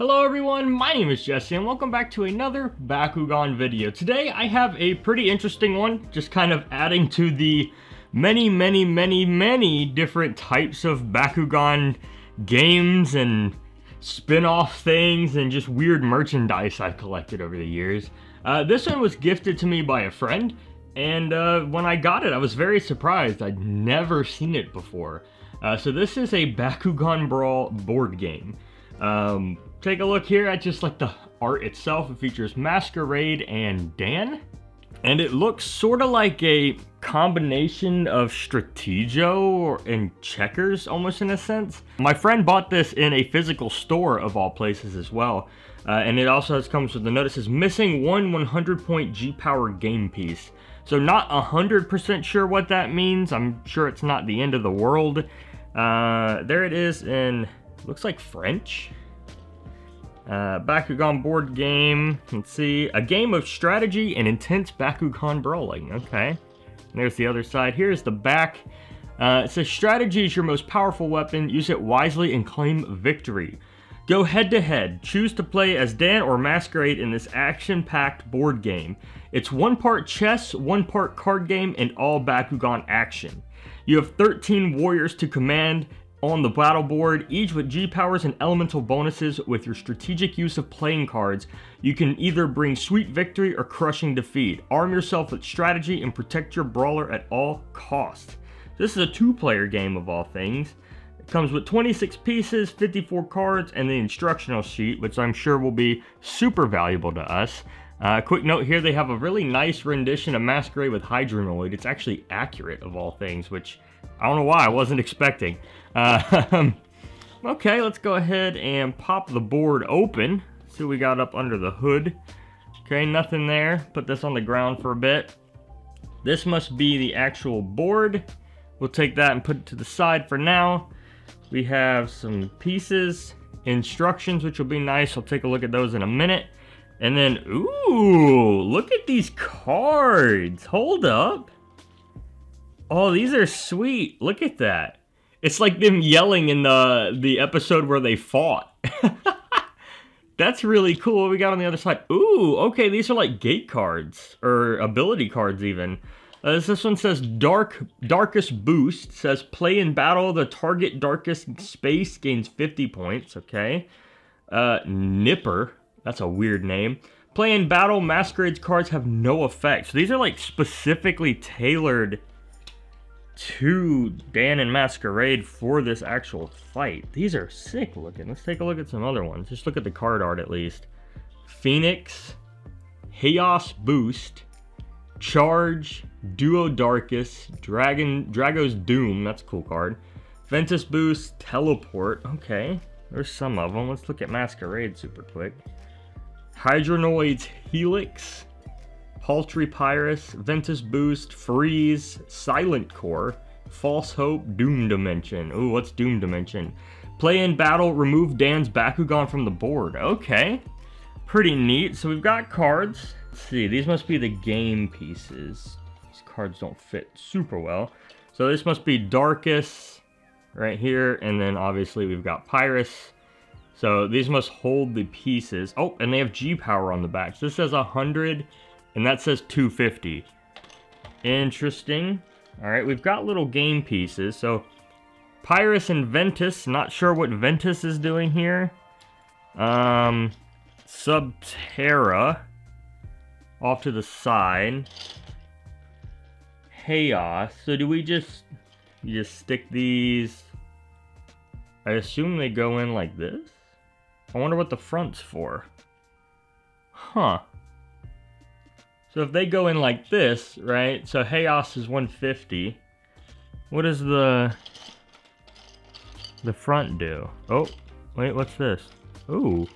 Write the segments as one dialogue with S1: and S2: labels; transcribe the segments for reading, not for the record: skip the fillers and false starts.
S1: Hello everyone, my name is Jesse and welcome back to another Bakugan video. Today I have a pretty interesting one, just kind of adding to the many different types of Bakugan games and spin-off things and just weird merchandise I've collected over the years. This one was gifted to me by a friend, and when I got it I was very surprised. I'd never seen it before. So this is a Bakugan Brawl board game. Take a look here at just like the art itself. It features Masquerade and Dan. And it looks sort of like a combination of Stratego and checkers, almost in a sense. My friend bought this in a physical store of all places as well. And it also comes with the note that says missing one 100-point G-Power game piece. So not 100% sure what that means. I'm sure it's not the end of the world. There it is in, looks like French. Bakugan Board Game. Let's see. A game of strategy and intense Bakugan brawling. Okay. And there's the other side. Here's the back. It says strategy is your most powerful weapon. Use it wisely and claim victory. Go head to head. Choose to play as Dan or Masquerade in this action-packed board game. It's one part chess, one part card game, and all Bakugan action. You have 13 warriors to command on the battle board, each with G-powers and elemental bonuses. With your strategic use of playing cards, you can either bring sweet victory or crushing defeat. Arm yourself with strategy and protect your brawler at all costs. This is a two-player game of all things. It comes with 26 pieces, 54 cards, and the instructional sheet, which I'm sure will be super valuable to us. Quick note here, they have a really nice rendition of Masquerade with Hydronoid. It's actually accurate of all things, which I don't know why I wasn't expecting. Okay, let's go ahead and pop the board open. See what we got up under the hood. Okay, nothing there. Put this on the ground for a bit. This must be the actual board. We'll take that and put it to the side for now. We have some pieces, instructions, which will be nice. I'll take a look at those in a minute. And then, ooh, look at these cards. Hold up. Oh, these are sweet. Look at that. It's like them yelling in the episode where they fought. That's really cool. What we got on the other side? Ooh, okay, these are like gate cards, or ability cards even. This one says Darkest Boost. Says play in battle, the target darkest space gains 50 points, okay. Nipper, that's a weird name. Play in battle, Masquerade's cards have no effect. So these are like specifically tailored to Dan and Masquerade for this actual fight. These are sick looking. Let's take a look at some other ones. Just look at the card art at least. Phoenix, Chaos Boost, Charge, Duo Darkest, Drago's Doom, that's a cool card. Ventus Boost, Teleport, okay. There's some of them. Let's look at Masquerade super quick. Hydronoid's Helix, Paltry Pyrus, Ventus Boost, Freeze, Silent Core, False Hope, Doom Dimension. Ooh, what's Doom Dimension? Play in battle, remove Dan's Bakugan from the board. Okay, pretty neat. So we've got cards. Let's see, these must be the game pieces. These cards don't fit super well. So this must be Darkest right here, and then obviously we've got Pyrus. So these must hold the pieces. Oh, and they have G-Power on the back. So this says 100. And that says 250. Interesting. Alright, we've got little game pieces. So, Pyrus and Ventus. Not sure what Ventus is doing here. Subterra. Off to the side. Chaos. So do we just... You just stick these... I assume they go in like this? I wonder what the front's for. Huh. So if they go in like this, right? So Chaos is 150. What does the front do? Oh, wait, what's this? Ooh.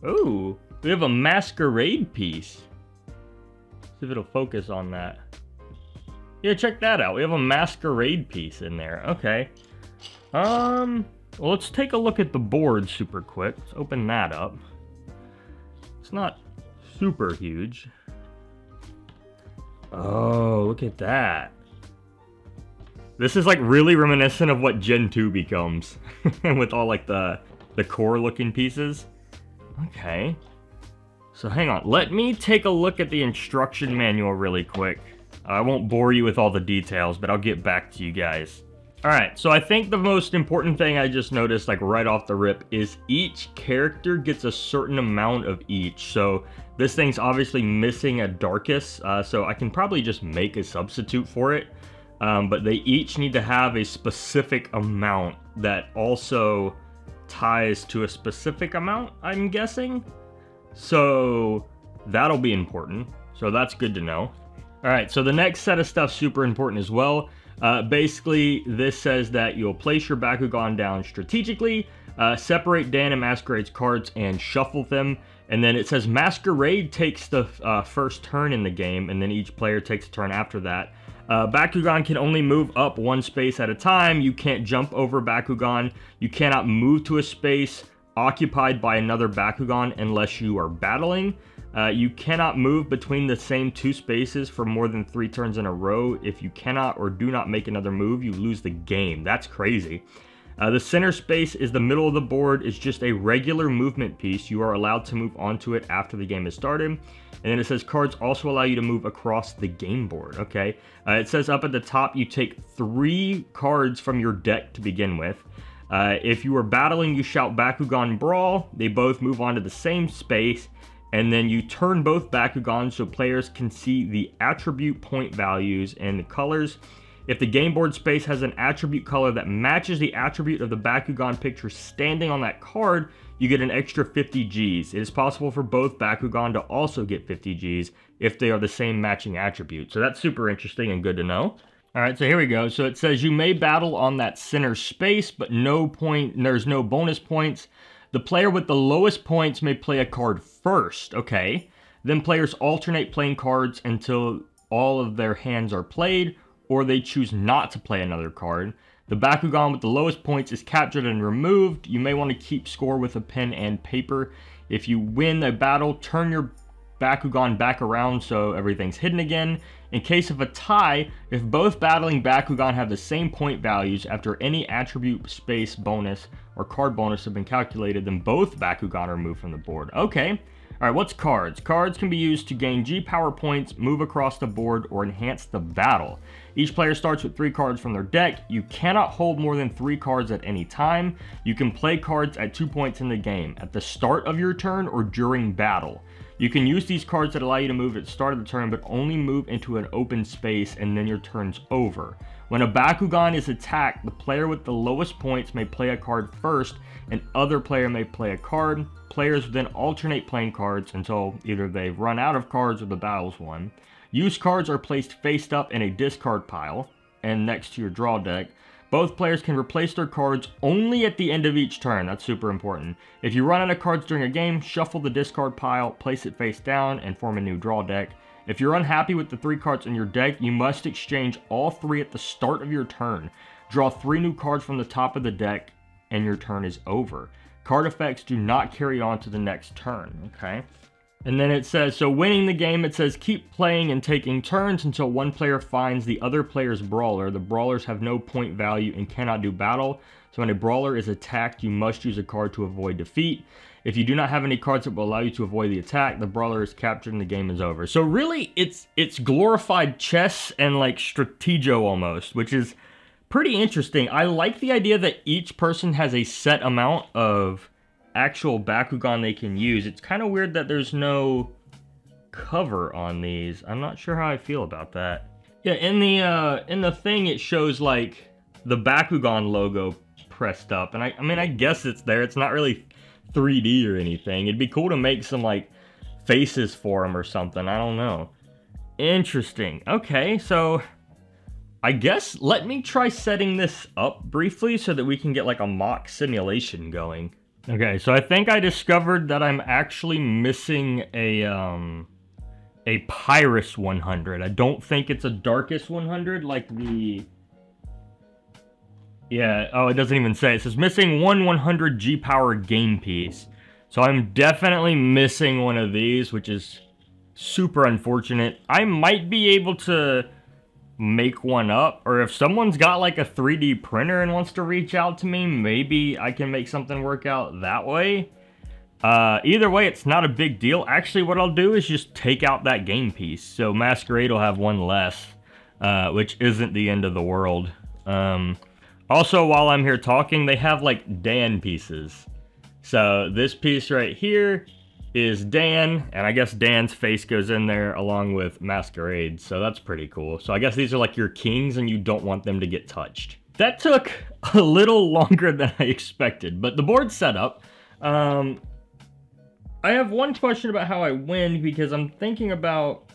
S1: Ooh, we have a Masquerade piece. See if it'll focus on that. Yeah, check that out. We have a Masquerade piece in there. Okay. Well, let's take a look at the board super quick. Let's open that up. It's not super huge. Oh, look at that. This is like really reminiscent of what Gen 2 becomes. With all like the the core looking pieces. Okay. So hang on, let me take a look at the instruction manual really quick. I won't bore you with all the details, but I'll get back to you guys. Alright, so I think the most important thing I just noticed, like right off the rip, is each character gets a certain amount of each. So this thing's obviously missing a darkest, so I can probably just make a substitute for it. But they each need to have a specific amount that also ties to a specific amount, I'm guessing. So that'll be important. So that's good to know. All right, so the next set of stuff super important as well. Basically, this says that you'll place your Bakugan down strategically, separate Dan and Masquerade's cards and shuffle them. And then it says Masquerade takes the first turn in the game, and then each player takes a turn after that. Bakugan can only move up one space at a time. You can't jump over Bakugan. You cannot move to a space occupied by another Bakugan unless you are battling. You cannot move between the same two spaces for more than 3 turns in a row. If you cannot or do not make another move, you lose the game. That's crazy. The center space is the middle of the board. It's just a regular movement piece. You are allowed to move onto it after the game is started. And then it says cards also allow you to move across the game board. Okay. It says up at the top, you take 3 cards from your deck to begin with. If you are battling, you shout Bakugan Brawl. They both move onto the same space. And then you turn both Bakugans so players can see the attribute point values and the colors. If the game board space has an attribute color that matches the attribute of the Bakugan picture standing on that card, you get an extra 50 Gs. It is possible for both Bakugan to also get 50 Gs if they are the same matching attribute. So that's super interesting and good to know. All right, so here we go. So it says you may battle on that center space, but there's no bonus points. The player with the lowest points may play a card first, okay? Then players alternate playing cards until all of their hands are played, or they choose not to play another card. The Bakugan with the lowest points is captured and removed. You may want to keep score with a pen and paper. If you win a battle, turn your Bakugan back around so everything's hidden again. In case of a tie, if both battling Bakugan have the same point values after any attribute space bonus or card bonus have been calculated, then both Bakugan are removed from the board. Okay. Alright, what's cards? Cards can be used to gain G power points, move across the board, or enhance the battle. Each player starts with 3 cards from their deck. You cannot hold more than 3 cards at any time. You can play cards at 2 points in the game, at the start of your turn or during battle. You can use these cards that allow you to move at the start of the turn, but only move into an open space and then your turn's over. When a Bakugan is attacked, the player with the lowest points may play a card first, and other player may play a card. Players then alternate playing cards until either they've run out of cards or the battle's won. Used cards are placed face up in a discard pile and next to your draw deck. Both players can replace their cards only at the end of each turn. That's super important. If you run out of cards during a game, shuffle the discard pile, place it face down, and form a new draw deck. If you're unhappy with the 3 cards in your deck, you must exchange all 3 at the start of your turn. Draw 3 new cards from the top of the deck, and your turn is over. Card effects do not carry on to the next turn, okay? And then it says, so winning the game, it says keep playing and taking turns until one player finds the other player's brawler. The brawlers have no point value and cannot do battle. So when a brawler is attacked, you must use a card to avoid defeat. If you do not have any cards that will allow you to avoid the attack, the brawler is captured and the game is over. So really, it's glorified chess and like Stratego almost, which is pretty interesting. I like the idea that each person has a set amount of actual Bakugan they can use. It's kind of weird that there's no cover on these. I'm not sure how I feel about that. Yeah, in the thing it shows like the Bakugan logo pressed up, and I mean I guess it's there. It's not really 3D or anything. It'd be cool to make some like faces for them or something. I don't know. Interesting. Okay, so I guess let me try setting this up briefly so that we can get like a mock simulation going. Okay, so I think I discovered that I'm actually missing a Pyrus 100. I don't think it's a Darkest 100 like the... Yeah, oh, it doesn't even say. It says missing one 100 G-Power game piece. So I'm definitely missing one of these, which is super unfortunate. I might be able to make one up. Or if someone's got like a 3D printer and wants to reach out to me, maybe I can make something work out that way. Either way, it's not a big deal. Actually, what I'll do is just take out that game piece. So Masquerade will have one less, which isn't the end of the world. Also, while I'm here talking, they have like Dan pieces. So this piece right here is Dan, and I guess Dan's face goes in there along with Masquerade, so that's pretty cool. So I guess these are like your kings and you don't want them to get touched. That took a little longer than I expected, but the board's set up. I have one question about how I win, because I'm thinking about...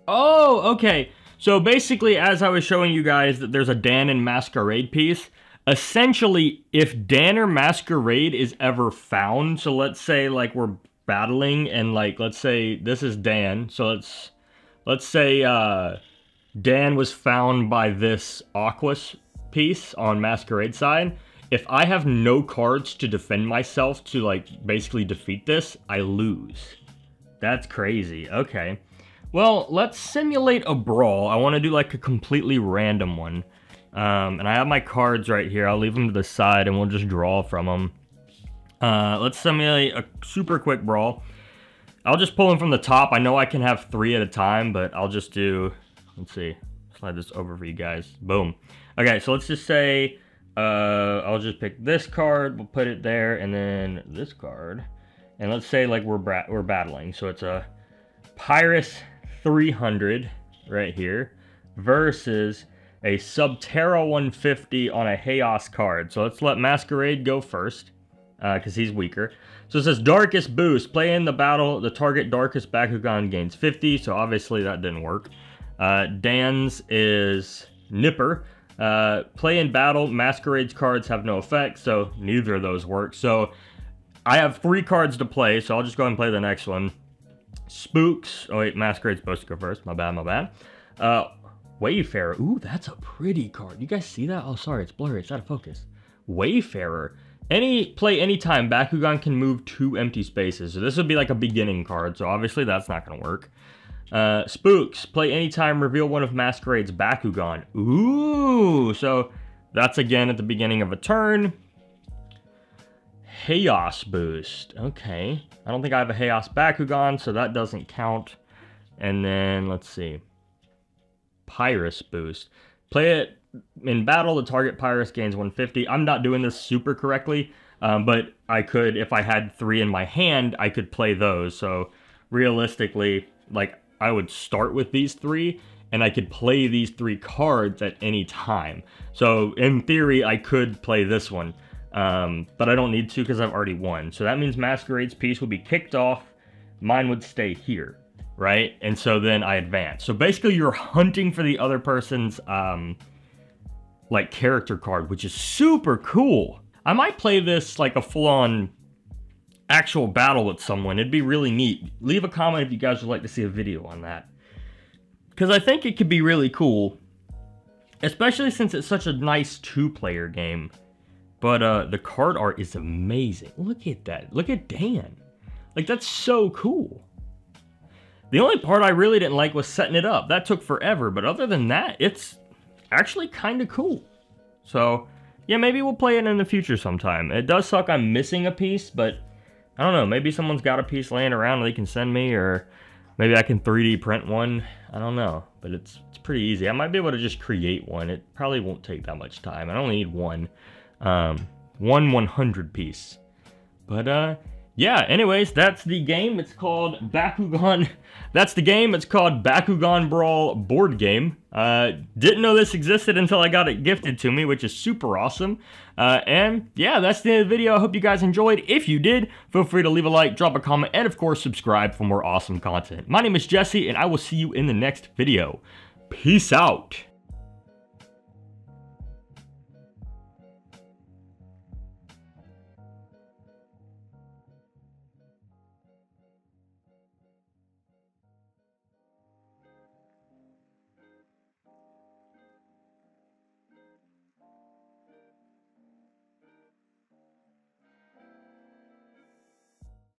S1: Oh, okay. So basically, as I was showing you guys that there's a Dan and Masquerade piece, essentially, if Dan or Masquerade is ever found, so let's say like we're battling and like, let's say this is Dan, so let's say Dan was found by this Aquas piece on Masquerade side. If I have no cards to defend myself to like basically defeat this, I lose. That's crazy. Okay. Well, let's simulate a brawl. I want to do like a completely random one. And I have my cards right here. I'll leave them to the side and we'll just draw from them. Let's simulate a super quick brawl. I'll just pull them from the top. I know I can have 3 at a time, but I'll just do, let's see, slide this over for you guys. Boom. Okay, so let's just say, I'll just pick this card, we'll put it there, and then this card. And let's say like we're battling. So it's a Pyrus 300 right here versus a Subterra 150 on a Chaos card. So let's let Masquerade go first, because he's weaker. So it says Darkest Boost. Play in the battle, the target Darkest Bakugan gains 50, so obviously that didn't work. Dan's is Nipper. Play in battle, Masquerade's cards have no effect, so neither of those work. So I have 3 cards to play, so I'll just go ahead and play the next one. Spooks. Oh wait, Masquerade's supposed to go first. My bad. Wayfarer. Ooh, that's a pretty card. You guys see that? Oh, sorry, it's blurry. It's out of focus. Wayfarer. Play anytime. Bakugan can move 2 empty spaces. So this would be like a beginning card. So obviously that's not going to work. Spooks. Play anytime. Reveal one of Masquerade's Bakugan. Ooh. So that's again at the beginning of a turn. Chaos Boost. Okay. I don't think I have a Chaos Bakugan, so that doesn't count. And then, let's see. Pyrus Boost. Play it in battle, the target Pyrus gains 150. I'm not doing this super correctly, but I could, if I had 3 in my hand, I could play those. So realistically, like, I would start with these 3, and I could play these 3 cards at any time. So in theory, I could play this one, but I don't need to because I've already won. So that means Masquerade's piece would be kicked off. Mine would stay here. Right? And so then I advance. So basically you're hunting for the other person's, like, character card, which is super cool. I might play this like a full-on actual battle with someone. It'd be really neat. Leave a comment if you guys would like to see a video on that. Because I think it could be really cool. Especially since it's such a nice 2-player game. But the card art is amazing. Look at that. Look at Dan. Like, that's so cool. The only part I really didn't like was setting it up. That took forever, but other than that, it's actually kind of cool. So, yeah, maybe we'll play it in the future sometime. It does suck I'm missing a piece, but I don't know. Maybe someone's got a piece laying around they can send me, or maybe I can 3D print one. I don't know, but it's pretty easy. I might be able to just create one. It probably won't take that much time. I only need one 100 piece. But, yeah, anyways, that's the game. It's called Bakugan. That's the game. It's called Bakugan Brawl Board Game. Didn't know this existed until I got it gifted to me, which is super awesome. And yeah, that's the end of the video. I hope you guys enjoyed. If you did, feel free to leave a like, drop a comment, and of course, subscribe for more awesome content. My name is Jesse, and I will see you in the next video. Peace out.